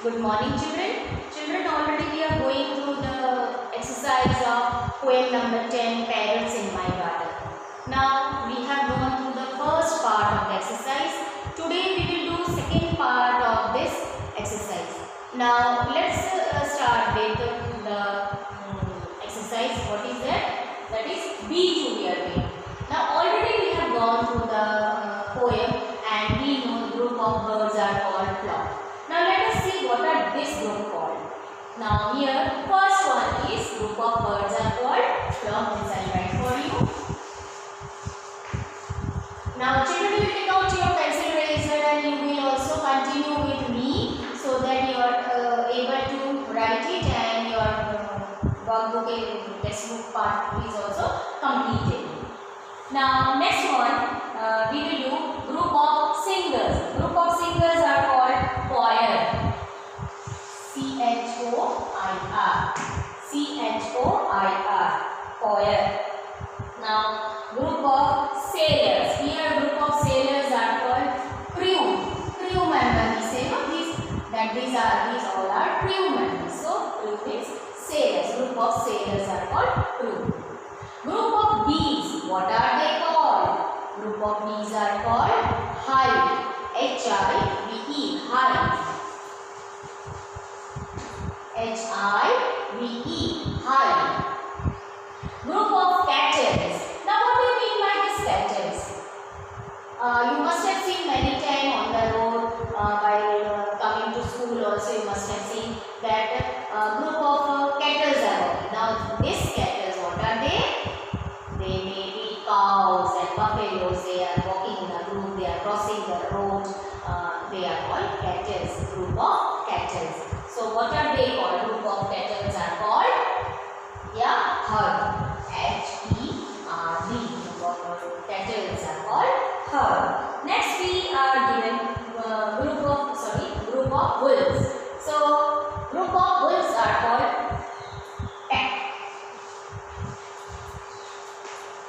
Good morning, children. Children, already we are going through the exercise of poem number 10, Parrots in my garden. Now, we have gone through the first part of the exercise. Today, we will do second part of this exercise. Now, let's start with the exercise. What is that? That is Be to Be Away. Now, already we have gone through the poem and we know the group of birds are called flock. Now let us see what are this group called. Now here first one is group of birds are called flock. This I write for you. Now children, you will take out your pencil eraser and you will also continue with me so that you are able to write it and your workbook textbook part is also completed. Now next one we will do group of singers. Group of singers are called choir. C-H-O-I-R. C-H-O-I-R. Choir. Now group of sailors. Here group of sailors are called crew. Crew member. We say no, these all are crew members. So crew is sailors. Group of sailors are called crew. Group of bees. What are they called? Group of bees are called hive. H-I-V-E. Hive. H-I-V-E. Hive. Group of catchers. Now what do you mean by these catchers? You must have seen many times on the road while coming to school also you must have seen that group of catters are walking. Now these catters, what are they? They may be cows and buffaloes. They are walking in a group. They are crossing the road. They are called catters. Group of catters. So what are they called? Group of catters are called herd. H-E-R-D. Group of catters are called herd. Next we are given group of wolves. So group of wolves are called pack.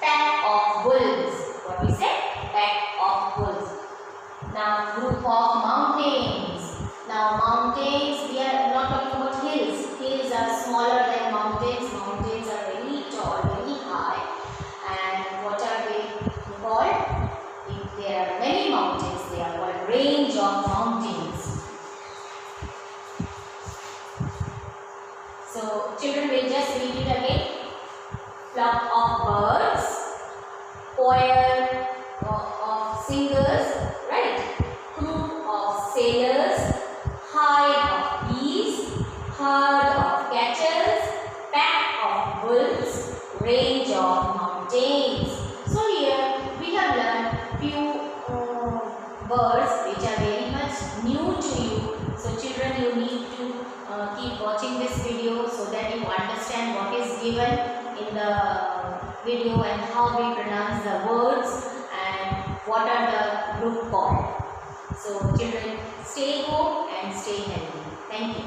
Pack of wolves. What we say? Pack of wolves. Now group of mountains. Now mountains, we are not talking about hills. Hills are smaller than mountains. Mountains are very tall, very high. And what are they called? If there are many mountains, they are called range of mountains. So children will just read it again. Flock of birds, choir of singers, right? Crew of sailors, hive of bees, herd of catchers, pack of wolves, range of mountains. So here we have learned few words which are very much new to you. So children, you need to keep watching this video so that you understand what is given in the video and how we pronounce the words and what are the group called. So children, stay home and stay healthy. Thank you.